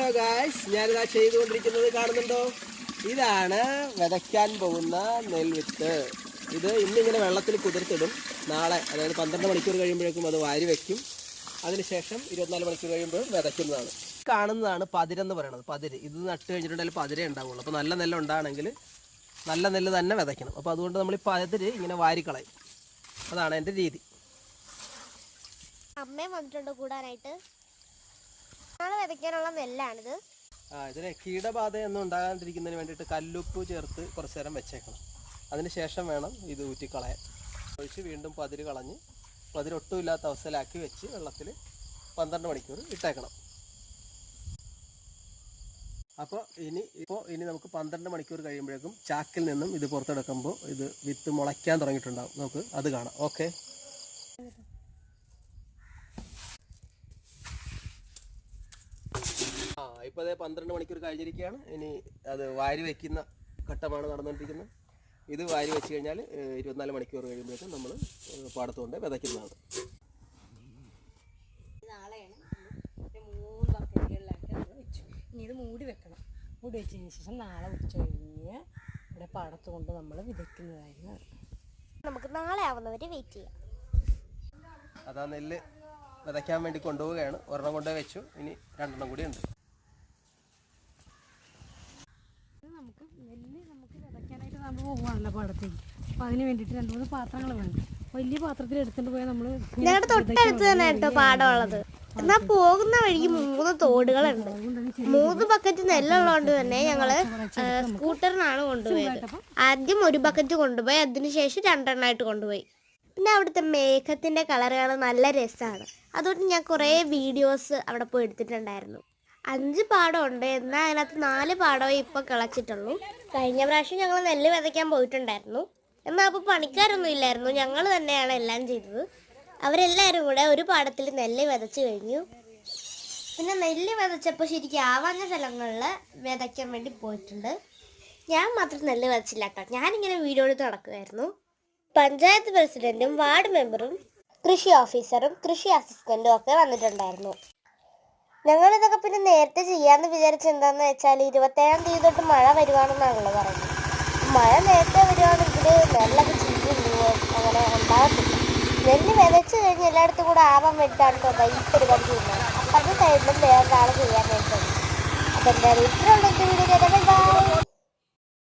Hello guys, ഞാനിതാ ചെയ്തുകൊണ്ടിരിക്കുന്നത് കാണുന്നുണ്ടോ? ഇതാണ് വിതയ്ക്കാൻ പോകുന്ന നെൽവിത്ത്. ഇത് ഇന്നിങ്ങനെ വെള്ളത്തിൽ കുതിർത്തിടും. നാളെ, അതായത് 12 മണിക്കൂർ കഴിയുമ്പോഴേക്കും അത് വാരി വയ്ക്കും. അതിനുശേഷം 24 മണിക്കൂർ കഴിയുമ്പോൾ വിതയ്ക്കുന്നതാണ്. കാണുന്നതാണ് പതിരെന്ന് പറയുന്നത്. പതിര് ഇത് നട്ട് കഴിഞ്ഞിട്ടുണ്ടെങ്കിൽ പതിരേ ഉണ്ടാവുള്ളൂ. അപ്പോൾ നല്ല നെല്ലുണ്ടാണെങ്കിൽ നല്ല നെല്ല് തന്നെ വിതയ്ക്കണം. അപ്പോൾ അതുകൊണ്ട് നമ്മൾ ഈ പതിര് ഇങ്ങനെ വാരിക്കളയും. അതാണ് എൻ്റെ രീതി. അമ്മയും വന്നിട്ടുണ്ട് കൂടാനായിട്ട്. നാളെ വിതയ്ക്കാനുള്ള നെല്ലാണിത്. ഇതിന് കീടബാധയൊന്നും ഉണ്ടാകാതിരിക്കുന്നതിന് വേണ്ടിയിട്ട് കല്ലുപ്പ് ചേർത്ത് കുറച്ച് നേരം വെച്ചേക്കണം. അതിന് ശേഷം വേണം ഇത് ഊറ്റിക്കളയാൻ. ഒഴിച്ച് വീണ്ടും പതിര് കളഞ്ഞ് പതിരൊട്ടും ഇല്ലാത്ത അവസ്ഥയിലാക്കി വെച്ച് വെള്ളത്തിൽ 12 മണിക്കൂർ ഇട്ടേക്കണം. അപ്പോൾ ഇനി നമുക്ക് 12 മണിക്കൂർ കഴിയുമ്പോഴേക്കും ചാക്കിൽ നിന്നും ഇത് പുറത്തെടുക്കുമ്പോൾ ഇത് വിത്ത് മുളയ്ക്കാൻ തുടങ്ങിയിട്ടുണ്ടാകും. നമുക്ക് അത് കാണാം. ഓക്കെ, ഇപ്പോൾ അതേ 12 മണിക്കൂർ കഴിഞ്ഞിരിക്കുകയാണ്. ഇനി അത് വാരി വയ്ക്കുന്ന ഘട്ടമാണ് നടന്നുകൊണ്ടിരിക്കുന്നത്. ഇത് വാരി വെച്ച് കഴിഞ്ഞാൽ 24 മണിക്കൂർ കഴിയുമ്പോഴേക്കും നമ്മൾ പാടത്തുകൊണ്ട് വിതയ്ക്കുന്നതാണ്. ഇനി ഇത് മൂടി വെക്കണം. മൂടി വെച്ചതിന് ശേഷം നാളെ ഉച്ച കഴിഞ്ഞ് ഇവിടെ പാടത്ത് കൊണ്ട് നമ്മൾ വിതയ്ക്കുന്നതായിരുന്നു. നമുക്ക് നാളെ ആവുന്നവരെ വെയിറ്റ് ചെയ്യാം. അതാ നെല്ല് വിതയ്ക്കാൻ വേണ്ടി കൊണ്ടുപോവുകയാണ്. ഒരെണ്ണം കൊണ്ടുപോയി വെച്ചു, ഇനി 2 കൂടി ഉണ്ട്. നമുക്ക് വിതയ്ക്കാനായിട്ട് നമ്മൾ പോകുവാണല്ലോ പാടത്തേക്ക്. അപ്പോൾ അതിന് വേണ്ടിയിട്ട് 2-3 പാത്രങ്ങൾ വേണം. വലിയ പാത്രത്തിൽ എടുത്തുകൊണ്ട് പോയാൽ നമ്മൾ ഞങ്ങളുടെ തൊട്ടടുത്ത് തന്നെ കേട്ടോ പാടമുള്ളത്. എന്നാൽ പോകുന്ന വഴിക്ക് 3 തോടുകളുണ്ട്. 3 ബക്കറ്റ് നെല്ലുള്ളതുകൊണ്ട് തന്നെ ഞങ്ങള് സ്കൂട്ടറിനാണ് കൊണ്ടുപോയത്. ആദ്യം 1 ബക്കറ്റ് കൊണ്ടുപോയി, അതിനുശേഷം 2 എണ്ണമായിട്ട് കൊണ്ടുപോയി. പിന്നെ അവിടുത്തെ മേഘത്തിന്റെ കളർ കാണാൻ നല്ല രസമാണ്. അതുകൊണ്ട് ഞാൻ കുറേ വീഡിയോസ് അവിടെ പോയി എടുത്തിട്ടുണ്ടായിരുന്നു. 5 പാടമുണ്ട്, എന്നാൽ അതിനകത്ത് 4 പാടമേ ഇപ്പം കിളച്ചിട്ടുള്ളൂ. കഴിഞ്ഞ പ്രാവശ്യം ഞങ്ങൾ നെല്ല് വിതയ്ക്കാൻ പോയിട്ടുണ്ടായിരുന്നു. എന്നാൽ അപ്പോൾ പണിക്കാരൊന്നും ഇല്ലായിരുന്നു, ഞങ്ങൾ തന്നെയാണ് എല്ലാം ചെയ്തത്. അവരെല്ലാവരും കൂടെ ഒരു പാടത്തിൽ നെല്ല് വിതച്ച് കഴിഞ്ഞു. പിന്നെ നെല്ല് വിതച്ചപ്പോൾ ശരിക്കും ആവാഞ്ഞ സ്ഥലങ്ങളിൽ വിതയ്ക്കാൻ വേണ്ടി പോയിട്ടുണ്ട്. ഞാൻ മാത്രം നെല്ല് വിതച്ചില്ല കേട്ടോ. ഞാനിങ്ങനെ വീഡിയോ എടുത്ത് നടക്കുമായിരുന്നു. പഞ്ചായത്ത് പ്രസിഡന്റും വാർഡ് മെമ്പറും കൃഷി ഓഫീസറും കൃഷി അസിസ്റ്റന്റും ഒക്കെ വന്നിട്ടുണ്ടായിരുന്നു. ഞങ്ങളിതൊക്കെ പിന്നെ നേരത്തെ ചെയ്യാമെന്ന് വിചാരിച്ച് എന്താണെന്ന് വെച്ചാൽ 27-ാം തീയതി തൊട്ട് മഴ വരുവാണെന്നാണല്ലോ പറയുന്നത്. മഴ നേരത്തെ വരുവാണെങ്കിൽ നെല്ലൊക്കെ ചീഞ്ഞു അങ്ങനെ ഉണ്ടാകത്തില്ല. നെല്ല് വിതച്ച് കഴിഞ്ഞ് എല്ലായിടത്തും കൂടെ ആവാൻ വേണ്ടിയിട്ടാണ് കേട്ടോ ഈ പരിപാടി ചെയ്യുന്നത്. അപ്പുറത്തെ സൈഡിലും വേറെ ആൾ ചെയ്യാൻ വേണ്ടിയിട്ടുണ്ട്. അപ്പോൾ എന്തായാലും ഇത്രയുള്ള വീഡിയോ.